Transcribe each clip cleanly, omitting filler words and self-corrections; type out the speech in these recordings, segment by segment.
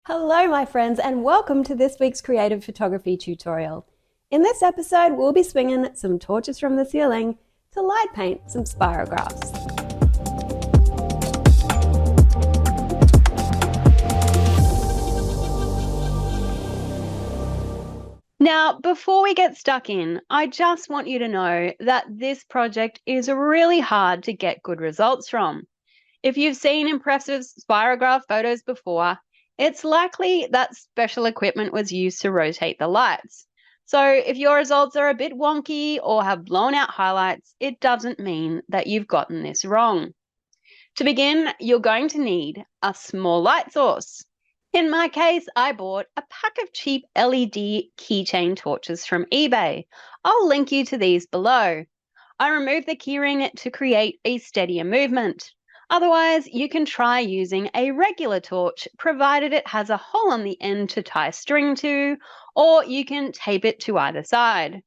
Hello my friends and welcome to this week's creative photography tutorial. In this episode we'll be swinging some torches from the ceiling to light paint some spirographs. Now, before we get stuck in, I just want you to know that this project is really hard to get good results from. If you've seen impressive spirograph photos before, it's likely that special equipment was used to rotate the lights. So if your results are a bit wonky or have blown out highlights, it doesn't mean that you've gotten this wrong. To begin, you're going to need a small light source. In my case, I bought a pack of cheap LED keychain torches from eBay. I'll link you to these below. I removed the keyring to create a steadier movement. Otherwise, you can try using a regular torch, provided it has a hole on the end to tie string to, or you can tape it to either side.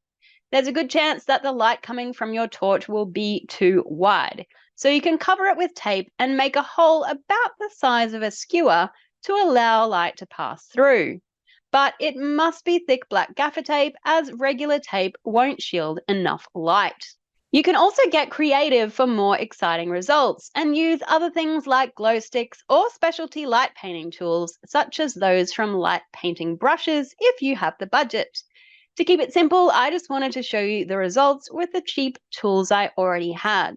There's a good chance that the light coming from your torch will be too wide, so you can cover it with tape and make a hole about the size of a skewer to allow light to pass through. But it must be thick black gaffer tape, as regular tape won't shield enough light. You can also get creative for more exciting results and use other things like glow sticks or specialty light painting tools, such as those from light painting brushes if you have the budget. To keep it simple, I just wanted to show you the results with the cheap tools I already had.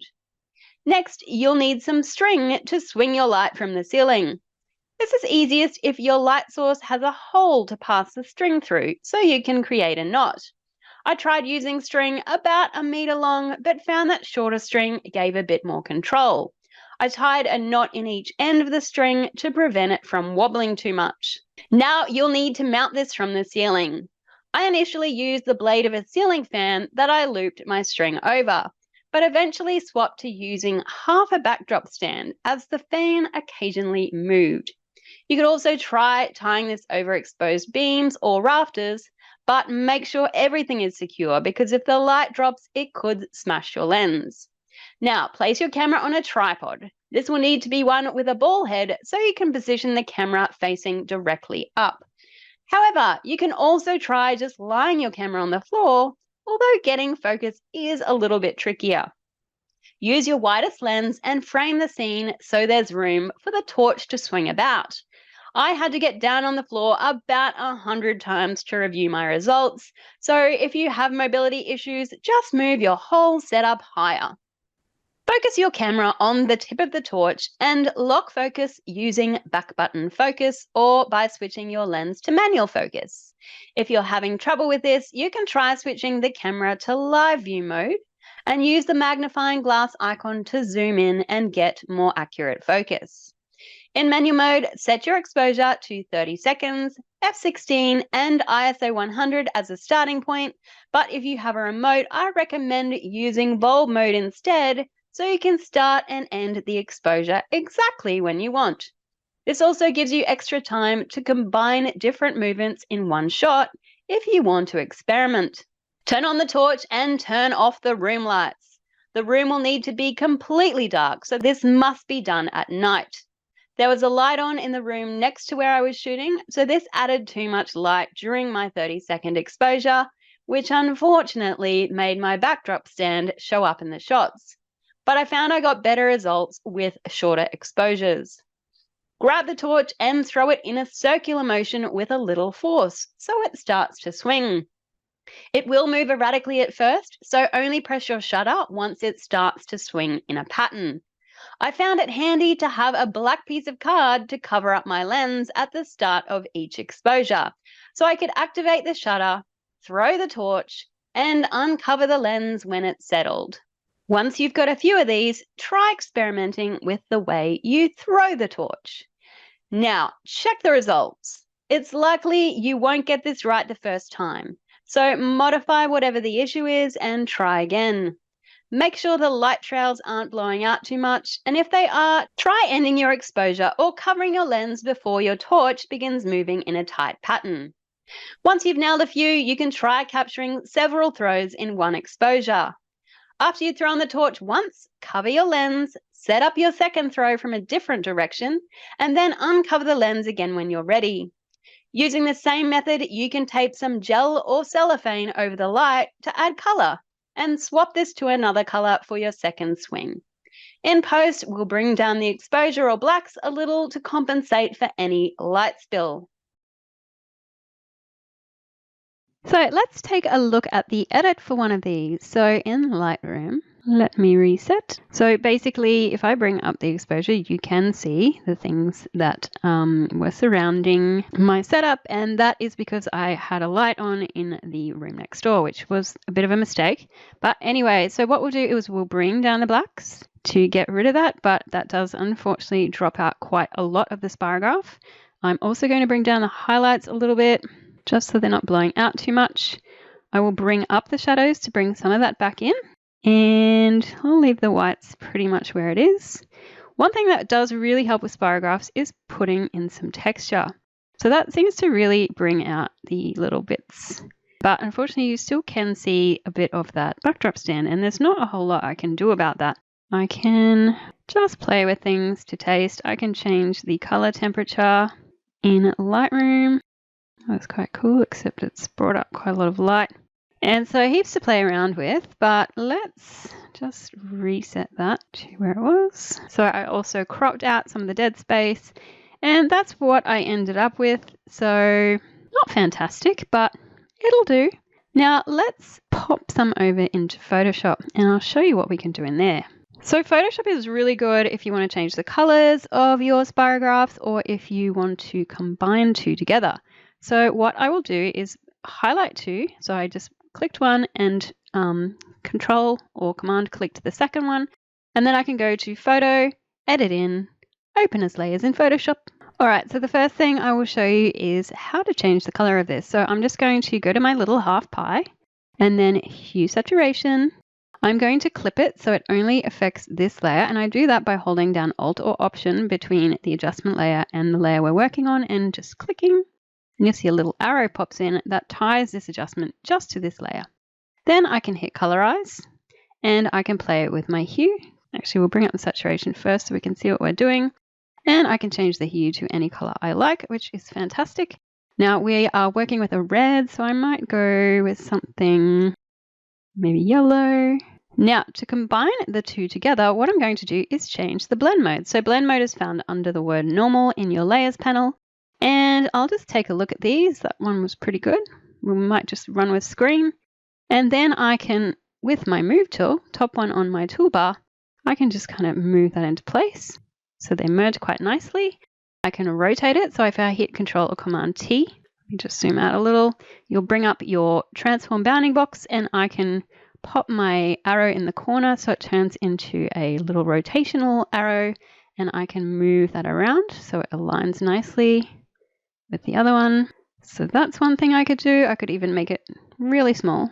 Next, you'll need some string to swing your light from the ceiling. This is easiest if your light source has a hole to pass the string through, so you can create a knot. I tried using string about 1 meter long, but found that shorter string gave a bit more control. I tied a knot in each end of the string to prevent it from wobbling too much. Now you'll need to mount this from the ceiling. I initially used the blade of a ceiling fan that I looped my string over, but eventually swapped to using half a backdrop stand as the fan occasionally moved. You could also try tying this over exposed beams or rafters, but make sure everything is secure, because if the light drops, it could smash your lens. Now, place your camera on a tripod. This will need to be one with a ball head so you can position the camera facing directly up. However, you can also try just lying your camera on the floor, although getting focus is a little bit trickier. Use your widest lens and frame the scene so there's room for the torch to swing about. I had to get down on the floor about 100 times to review my results, so if you have mobility issues, just move your whole setup higher. Focus your camera on the tip of the torch and lock focus using back button focus or by switching your lens to manual focus. If you're having trouble with this, you can try switching the camera to live view mode and use the magnifying glass icon to zoom in and get more accurate focus. In manual mode, set your exposure to 30 seconds, f16 and ISO 100 as a starting point, but if you have a remote, I recommend using bulb mode instead so you can start and end the exposure exactly when you want. This also gives you extra time to combine different movements in one shot if you want to experiment. Turn on the torch and turn off the room lights. The room will need to be completely dark, so this must be done at night. There was a light on in the room next to where I was shooting, so this added too much light during my 30-second exposure, which unfortunately made my backdrop stand show up in the shots. But I found I got better results with shorter exposures. Grab the torch and throw it in a circular motion with a little force, so it starts to swing. It will move erratically at first, so only press your shutter once it starts to swing in a pattern. I found it handy to have a black piece of card to cover up my lens at the start of each exposure, so I could activate the shutter, throw the torch, and uncover the lens when it's settled. Once you've got a few of these, try experimenting with the way you throw the torch. Now, check the results. It's likely you won't get this right the first time, so modify whatever the issue is and try again. Make sure the light trails aren't blowing out too much, and if they are, try ending your exposure or covering your lens before your torch begins moving in a tight pattern. Once you've nailed a few, you can try capturing several throws in one exposure. After you've thrown the torch once, cover your lens, set up your second throw from a different direction, and then uncover the lens again when you're ready. Using the same method, you can tape some gel or cellophane over the light to add color, and swap this to another color for your second swing. In post, we'll bring down the exposure or blacks a little to compensate for any light spill. So let's take a look at the edit for one of these. So in Lightroom, let me reset. So basically, if I bring up the exposure, you can see the things that were surrounding my setup. And that is because I had a light on in the room next door, which was a bit of a mistake. But anyway, so what we'll do is we'll bring down the blacks to get rid of that. But that does unfortunately drop out quite a lot of the spirograph. I'm also going to bring down the highlights a little bit, just so they're not blowing out too much. I will bring up the shadows to bring some of that back in. And I'll leave the whites pretty much where it is. One thing that does really help with spirographs is putting in some texture. So that seems to really bring out the little bits. But unfortunately, you still can see a bit of that backdrop stand, and there's not a whole lot I can do about that. I can just play with things to taste. I can change the color temperature in Lightroom. That's quite cool, except it's brought up quite a lot of light. And so heaps to play around with, but let's just reset that to where it was. So I also cropped out some of the dead space, and that's what I ended up with. So not fantastic, but it'll do. Now let's pop some over into Photoshop, and I'll show you what we can do in there. So Photoshop is really good if you want to change the colors of your spirographs or if you want to combine two together. So what I will do is highlight two. So I just clicked one and control or command clicked the second one. And then I can go to Photo, Edit in, Open as Layers in Photoshop. All right, so the first thing I will show you is how to change the color of this. So I'm just going to go to my little half pie and then Hue Saturation. I'm going to clip it so it only affects this layer, and I do that by holding down Alt or Option between the adjustment layer and the layer we're working on and just clicking. And you'll see a little arrow pops in that ties this adjustment just to this layer. Then I can hit Colorize and I can play it with my hue. Actually, we'll bring up the saturation first so we can see what we're doing. And I can change the hue to any color I like, which is fantastic. Now we are working with a red, so I might go with something maybe yellow. Now to combine the two together, what I'm going to do is change the blend mode. So blend mode is found under the word normal in your layers panel. And I'll just take a look at these. That one was pretty good. We might just run with screen. And then I can, with my move tool, top one on my toolbar, I can just kind of move that into place. So they merge quite nicely. I can rotate it. So if I hit Control or Command T, let me just zoom out a little, you'll bring up your transform bounding box and I can pop my arrow in the corner so it turns into a little rotational arrow and I can move that around so it aligns nicely with the other one. So that's one thing I could do. I could even make it really small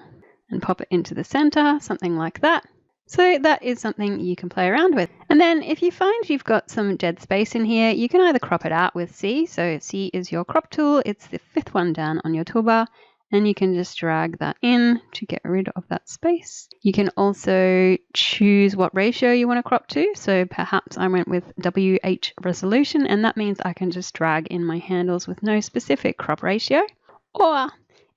and pop it into the center, something like that. So that is something you can play around with. And then if you find you've got some dead space in here, you can either crop it out with C. So C is your crop tool. It's the fifth one down on your toolbar. And you can just drag that in to get rid of that space. You can also choose what ratio you want to crop to. So perhaps I went with WH resolution, and that means I can just drag in my handles with no specific crop ratio. Or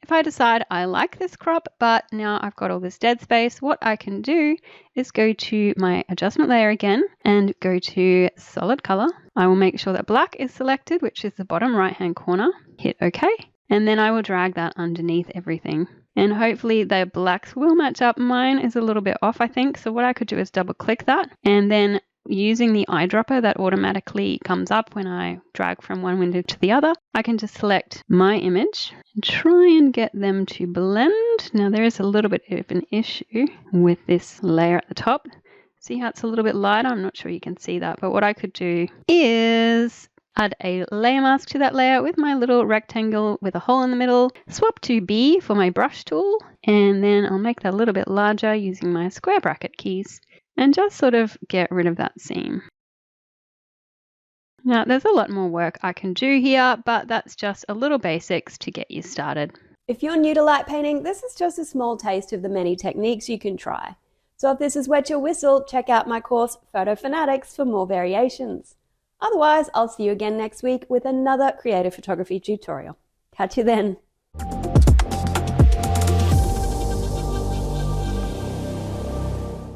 if I decide I like this crop, but now I've got all this dead space, what I can do is go to my adjustment layer again and go to solid color. I will make sure that black is selected, which is the bottom right-hand corner. Hit OK. And then I will drag that underneath everything. And hopefully the blacks will match up. Mine is a little bit off, I think. So what I could do is double click that. And then using the eyedropper that automatically comes up when I drag from one window to the other, I can just select my image and try and get them to blend. Now there is a little bit of an issue with this layer at the top. See how it's a little bit lighter? I'm not sure you can see that. But what I could do is add a layer mask to that layer with my little rectangle with a hole in the middle. Swap to B for my brush tool, and then I'll make that a little bit larger using my square bracket keys and just sort of get rid of that seam. Now there's a lot more work I can do here, but that's just a little basics to get you started. If you're new to light painting, this is just a small taste of the many techniques you can try. So if this has wet your whistle, check out my course Photo Fanatics for more variations. Otherwise, I'll see you again next week with another creative photography tutorial. Catch you then.